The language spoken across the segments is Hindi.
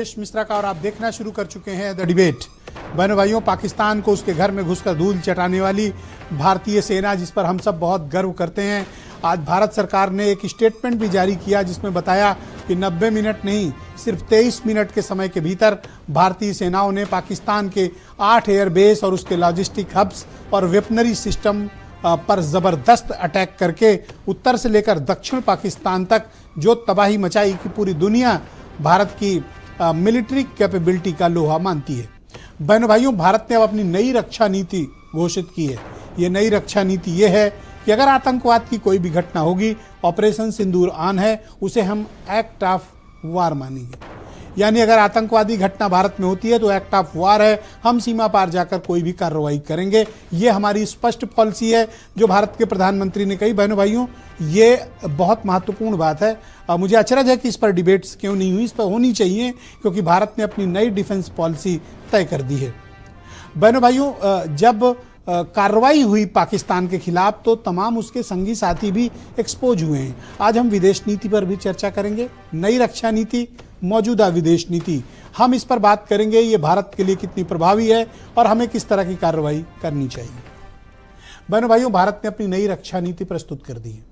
मिश्रा का और आप देखना शुरू कर चुके हैं द डिबेट। बहनों भाइयों, पाकिस्तान को उसके घर में घुसकर धूल चटाने वाली भारतीय सेना, जिस पर हम सब बहुत गर्व करते हैं, आज भारत सरकार ने एक स्टेटमेंट भी जारी किया जिसमें बताया कि 90 मिनट नहीं सिर्फ 23 मिनट के समय के भीतर भारतीय सेनाओं ने पाकिस्तान के 8 एयरबेस और उसके लॉजिस्टिक हब्स और वेपनरी सिस्टम पर ज़बरदस्त अटैक करके उत्तर से लेकर दक्षिण पाकिस्तान तक जो तबाही मचाई कि पूरी दुनिया भारत की मिलिट्री कैपेबिलिटी का लोहा मानती है। बहनों भाइयों, भारत ने अब अपनी नई रक्षा नीति घोषित की है। ये नई रक्षा नीति ये है कि अगर आतंकवाद की कोई भी घटना होगी, ऑपरेशन सिंदूर ऑन है, उसे हम एक्ट ऑफ वार मानेंगे। यानी अगर आतंकवादी घटना भारत में होती है तो एक्ट ऑफ वार है, हम सीमा पार जाकर कोई भी कार्रवाई करेंगे। ये हमारी स्पष्ट पॉलिसी है जो भारत के प्रधानमंत्री ने कही। बहनों भाइयों, ये बहुत महत्वपूर्ण बात है। मुझे अचरज है कि इस पर डिबेट्स क्यों नहीं हुई, इस पर होनी चाहिए क्योंकि भारत ने अपनी नई डिफेंस पॉलिसी तय कर दी है। बहनों भाइयों, जब कार्रवाई हुई पाकिस्तान के खिलाफ तो तमाम उसके संगी साथी भी एक्सपोज हुए हैं। आज हम विदेश नीति पर भी चर्चा करेंगे, नई रक्षा नीति, मौजूदा विदेश नीति, हम इस पर बात करेंगे। ये भारत के लिए कितनी प्रभावी है और हमें किस तरह की कार्रवाई करनी चाहिए। बहनों भाइयों, भारत ने अपनी नई रक्षा नीति प्रस्तुत कर दी है।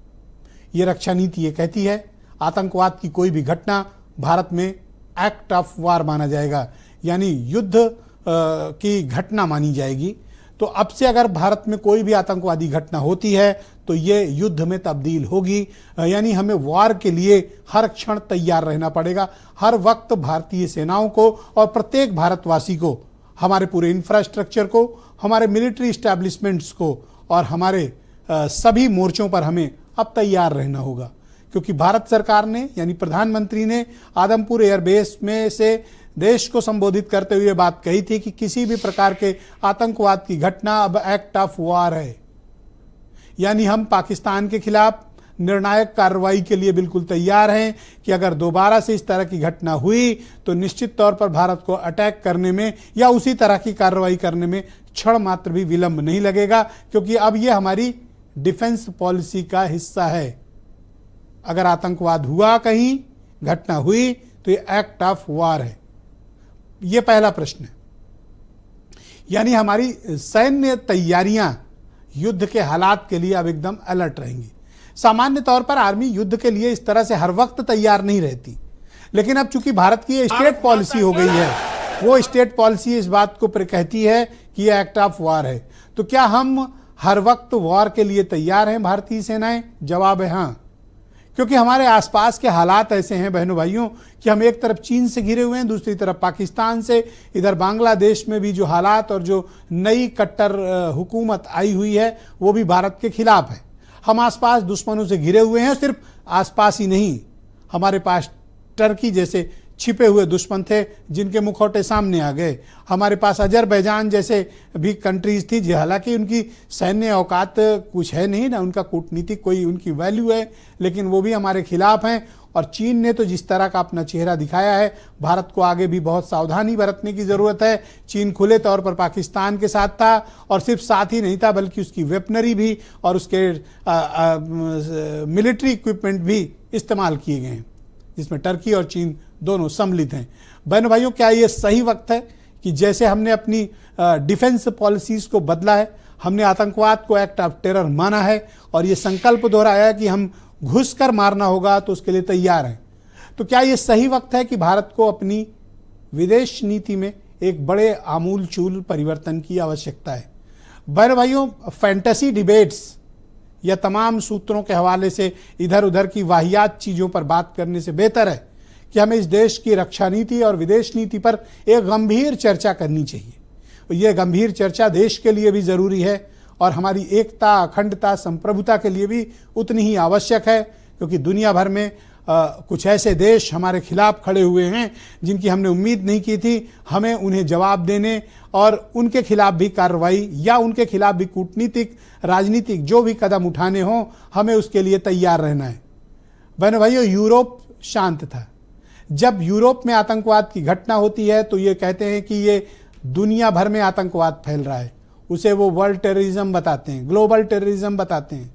ये रक्षा नीति ये कहती है आतंकवाद की कोई भी घटना भारत में एक्ट ऑफ वार माना जाएगा, यानी युद्ध की घटना मानी जाएगी। तो अब से अगर भारत में कोई भी आतंकवादी घटना होती है तो ये युद्ध में तब्दील होगी, यानी हमें वार के लिए हर क्षण तैयार रहना पड़ेगा। हर वक्त भारतीय सेनाओं को और प्रत्येक भारतवासी को, हमारे पूरे इंफ्रास्ट्रक्चर को, हमारे मिलिट्री इस्टेब्लिशमेंट्स को और हमारे सभी मोर्चों पर हमें अब तैयार रहना होगा। क्योंकि भारत सरकार ने यानी प्रधानमंत्री ने आदमपुर एयरबेस में से देश को संबोधित करते हुए बात कही थी कि किसी भी प्रकार के आतंकवाद की घटना अब एक्ट ऑफ वार है, यानी हम पाकिस्तान के खिलाफ निर्णायक कार्रवाई के लिए बिल्कुल तैयार हैं कि अगर दोबारा से इस तरह की घटना हुई तो निश्चित तौर पर भारत को अटैक करने में या उसी तरह की कार्रवाई करने में क्षण मात्र भी विलंब नहीं लगेगा, क्योंकि अब यह हमारी डिफेंस पॉलिसी का हिस्सा है। अगर आतंकवाद हुआ, कहीं घटना हुई, तो ये एक्ट ऑफ वार है। ये पहला प्रश्न है। यानी हमारी सैन्य तैयारियां युद्ध के हालात के लिए अब एकदम अलर्ट रहेंगी। सामान्य तौर पर आर्मी युद्ध के लिए इस तरह से हर वक्त तैयार नहीं रहती, लेकिन अब चूंकि भारत की स्टेट पॉलिसी हो गई है, वो स्टेट पॉलिसी इस बात को कहती है कि ये एक्ट ऑफ वार है। तो क्या हम हर वक्त वार के लिए तैयार हैं भारतीय सेनाएं? जवाब है हाँ, क्योंकि हमारे आसपास के हालात ऐसे हैं बहनों भाइयों कि हम एक तरफ चीन से घिरे हुए हैं, दूसरी तरफ पाकिस्तान से, इधर बांग्लादेश में भी जो हालात और जो नई कट्टर हुकूमत आई हुई है वो भी भारत के खिलाफ है। हम आसपास दुश्मनों से घिरे हुए हैं। सिर्फ आसपास ही नहीं, हमारे पास टर्की जैसे छिपे हुए दुश्मन थे जिनके मुखौटे सामने आ गए। हमारे पास अजरबैजान जैसे भी कंट्रीज थी, जो हालांकि उनकी सैन्य औकात कुछ है नहीं ना, उनका कूटनीतिक कोई उनकी वैल्यू है, लेकिन वो भी हमारे खिलाफ हैं। और चीन ने तो जिस तरह का अपना चेहरा दिखाया है, भारत को आगे भी बहुत सावधानी बरतने की ज़रूरत है। चीन खुले तौर पर पाकिस्तान के साथ था, और सिर्फ साथ ही नहीं था बल्कि उसकी वेपनरी भी और उसके मिलिट्री इक्विपमेंट भी इस्तेमाल किए गए हैं, जिसमें टर्की और चीन दोनों सम्मिलित हैं। बहनों भाइयों, क्या ये सही वक्त है कि जैसे हमने अपनी डिफेंस पॉलिसीज को बदला है, हमने आतंकवाद को एक्ट ऑफ टेरर माना है और ये संकल्प दोहराया कि हम घुसकर मारना होगा तो उसके लिए तैयार हैं, तो क्या ये सही वक्त है कि भारत को अपनी विदेश नीति में एक बड़े आमूलचूल परिवर्तन की आवश्यकता है? बहनों भाइयों, फैंटेसी डिबेट्स या तमाम सूत्रों के हवाले से इधर उधर की वाहियात चीज़ों पर बात करने से बेहतर है कि हमें इस देश की रक्षा नीति और विदेश नीति पर एक गंभीर चर्चा करनी चाहिए। यह गंभीर चर्चा देश के लिए भी ज़रूरी है और हमारी एकता, अखंडता, संप्रभुता के लिए भी उतनी ही आवश्यक है, क्योंकि दुनिया भर में कुछ ऐसे देश हमारे खिलाफ खड़े हुए हैं जिनकी हमने उम्मीद नहीं की थी। हमें उन्हें जवाब देने और उनके खिलाफ भी कार्रवाई या उनके खिलाफ भी कूटनीतिक, राजनीतिक जो भी कदम उठाने हों, हमें उसके लिए तैयार रहना है। बहनों भाइयों, यूरोप शांत था। जब यूरोप में आतंकवाद की घटना होती है तो ये कहते हैं कि ये दुनिया भर में आतंकवाद फैल रहा है, उसे वो वर्ल्ड टेररिज्म बताते हैं, ग्लोबल टेररिज्म बताते हैं।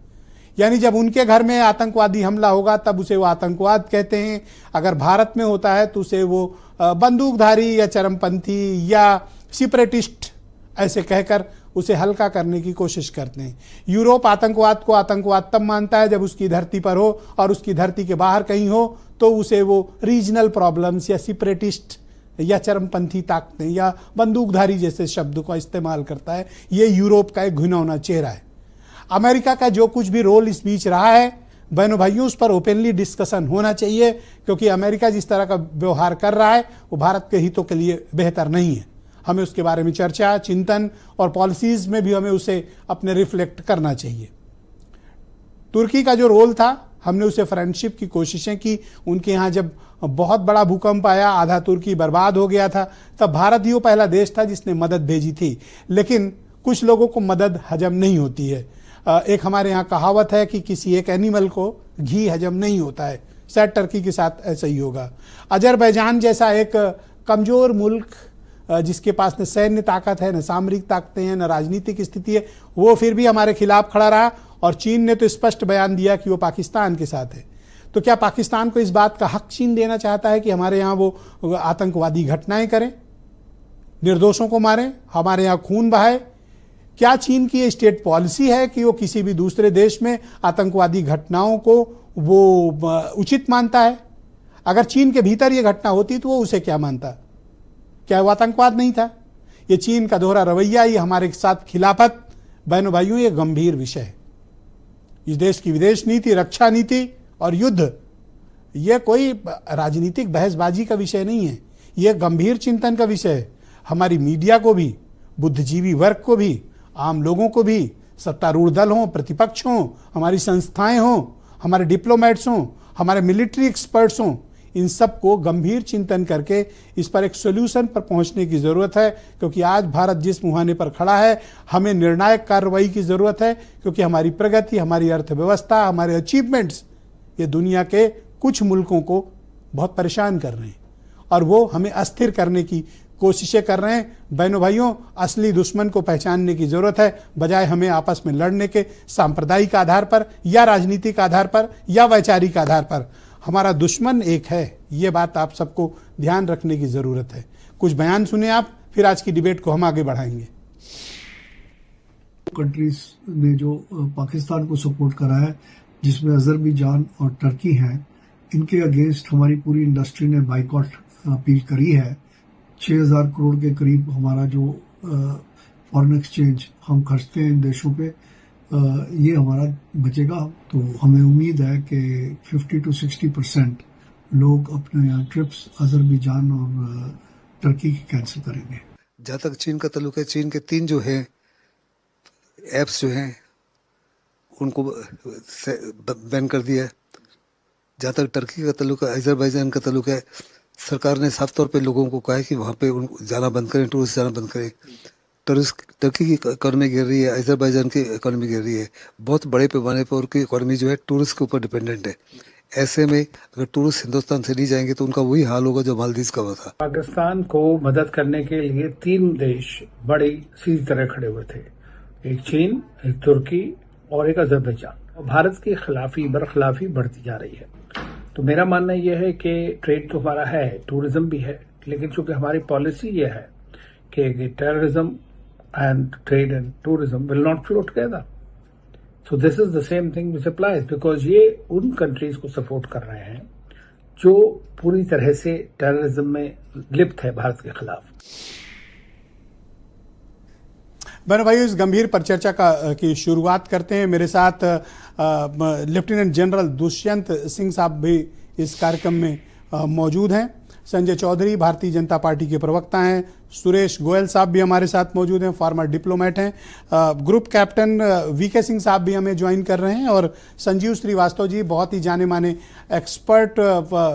यानी जब उनके घर में आतंकवादी हमला होगा तब उसे वो आतंकवाद कहते हैं, अगर भारत में होता है तो उसे वो बंदूकधारी या चरमपंथी या सिपरेटिस्ट ऐसे कहकर उसे हल्का करने की कोशिश करते हैं। यूरोप आतंकवाद को आतंकवाद तब मानता है जब उसकी धरती पर हो, और उसकी धरती के बाहर कहीं हो तो उसे वो रीजनल प्रॉब्लम्स या सिपरेटिस्ट या चरमपंथी ताकतें या बंदूकधारी जैसे शब्द का इस्तेमाल करता है। ये यूरोप का एक घिनौना चेहरा है। अमेरिका का जो कुछ भी रोल इस बीच रहा है, बहनों भाइयों, उस पर ओपनली डिस्कशन होना चाहिए, क्योंकि अमेरिका जिस तरह का व्यवहार कर रहा है वो भारत के हितों के लिए बेहतर नहीं है। हमें उसके बारे में चर्चा, चिंतन और पॉलिसीज में भी हमें उसे अपने रिफ्लेक्ट करना चाहिए। तुर्की का जो रोल था, हमने उसे फ्रेंडशिप की कोशिशें की। उनके यहाँ जब बहुत बड़ा भूकंप आया, आधा तुर्की बर्बाद हो गया था, तब भारत ही वो पहला देश था जिसने मदद भेजी थी। लेकिन कुछ लोगों को मदद हजम नहीं होती है। एक हमारे यहाँ कहावत है कि किसी एक एनिमल को घी हजम नहीं होता है, शायद टर्की के साथ ऐसा ही होगा। अजरबैजान जैसा एक कमजोर मुल्क जिसके पास न सैन्य ताकत है, न सामरिक ताकतें हैं, न राजनीतिक स्थिति है, वो फिर भी हमारे खिलाफ खड़ा रहा। और चीन ने तो स्पष्ट बयान दिया कि वो पाकिस्तान के साथ है। तो क्या पाकिस्तान को इस बात का हक चीन देना चाहता है कि हमारे यहाँ वो आतंकवादी घटनाएं करें, निर्दोषों को मारें, हमारे यहाँ खून बहाए? क्या चीन की ये स्टेट पॉलिसी है कि वो किसी भी दूसरे देश में आतंकवादी घटनाओं को वो उचित मानता है? अगर चीन के भीतर ये घटना होती तो वो उसे क्या मानता? क्या वो आतंकवाद नहीं था? ये चीन का दोहरा रवैया, ये हमारे साथ खिलाफत, बहनों भाइयों, ये गंभीर विषय है। इस देश की विदेश नीति, रक्षा नीति और युद्ध, यह कोई राजनीतिक बहसबाजी का विषय नहीं है, यह गंभीर चिंतन का विषय है। हमारी मीडिया को भी, बुद्धिजीवी वर्ग को भी, आम लोगों को भी, सत्तारूढ़ दल हों, प्रतिपक्ष हों, हमारी संस्थाएं हों, हमारे डिप्लोमेट्स हों, हमारे मिलिट्री एक्सपर्ट्स हों, इन सब को गंभीर चिंतन करके इस पर एक सोल्यूशन पर पहुंचने की ज़रूरत है। क्योंकि आज भारत जिस मुहाने पर खड़ा है, हमें निर्णायक कार्रवाई की ज़रूरत है, क्योंकि हमारी प्रगति, हमारी अर्थव्यवस्था, हमारे अचीवमेंट्स ये दुनिया के कुछ मुल्कों को बहुत परेशान कर रहे हैं और वो हमें अस्थिर करने की कोशिशें कर रहे हैं। बहनों भाइयों, असली दुश्मन को पहचानने की ज़रूरत है, बजाय हमें आपस में लड़ने के सांप्रदायिक आधार पर या राजनीतिक आधार पर या वैचारिक आधार पर। हमारा दुश्मन एक है, ये बात आप सबको ध्यान रखने की ज़रूरत है। कुछ बयान सुने आप, फिर आज की डिबेट को हम आगे बढ़ाएंगे। कंट्रीज ने जो पाकिस्तान को सपोर्ट करा है, जिसमें अजरबैजान और टर्की हैं, इनके अगेंस्ट हमारी पूरी इंडस्ट्री ने बाइकॉट अपील करी है। 6000 करोड़ के करीब हमारा जो फॉरेन एक्सचेंज हम खर्चते हैं इन देशों पे, ये हमारा बचेगा। तो हमें उम्मीद है कि 50 to 60% लोग अपने यहाँ ट्रिप्स अजरबैजान और टर्की की कैंसिल करेंगे। जहाँ तक चीन का ताल्लुक है, चीन के 3 जो हैं ऐप्स जो हैं उनको बैन कर दिया है। जहाँ तक टर्की का ताल्लुक है, अजरबैजान का ताल्लुक है, सरकार ने साफ तौर पे लोगों को कहा है कि वहाँ पे उनको जाना बंद करें, टूरिस्ट जाना बंद करें। टर्की की इकॉनमी गिर रही है, अजरबैजान की इकॉनमी गिर रही है, बहुत बड़े पैमाने पर उनकी इकॉनमी जो है टूरिस्ट के ऊपर डिपेंडेंट है। ऐसे में अगर टूरिस्ट हिंदुस्तान से नहीं जाएंगे तो उनका वही हाल होगा जो मालदीव का हुआ था। पाकिस्तान को मदद करने के लिए 3 देश बड़ी सीधी तरह खड़े हुए थे, एक चीन, एक तुर्की और एक अजरबैजान। भारत की खिलाफी बरखिलाफी बढ़ती जा रही है। तो मेरा मानना यह है कि ट्रेड तो हमारा है, टूरिज्म भी है, लेकिन चूंकि हमारी पॉलिसी यह है कि terrorism and trade and tourism will not flow together. So this is the same thing which applies, because ये उन countries को support कर रहे हैं जो पूरी तरह से टेररिज्म में लिप्त है भारत के खिलाफ। बहनों भाइयों, इस गंभीर परिचर्चा की शुरुआत करते हैं। मेरे साथ लेफ्टिनेंट जनरल दुष्यंत सिंह साहब भी इस कार्यक्रम में मौजूद हैं। संजय चौधरी भारतीय जनता पार्टी के प्रवक्ता हैं। सुरेश गोयल साहब भी हमारे साथ मौजूद हैं, फॉर्मर डिप्लोमेट हैं। ग्रुप कैप्टन वीके सिंह साहब भी हमें ज्वाइन कर रहे हैं और संजीव श्रीवास्तव जी बहुत ही जाने माने एक्सपर्ट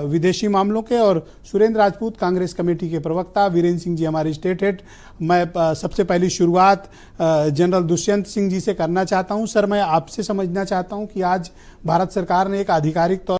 विदेशी मामलों के, और सुरेंद्र राजपूत कांग्रेस कमेटी के प्रवक्ता, वीरेंद्र सिंह जी हमारे स्टेट हेड। मैं सबसे पहली शुरुआत जनरल दुष्यंत सिंह जी से करना चाहता हूं। सर, मैं आपसे समझना चाहता हूं कि आज भारत सरकार ने एक आधिकारिक तौर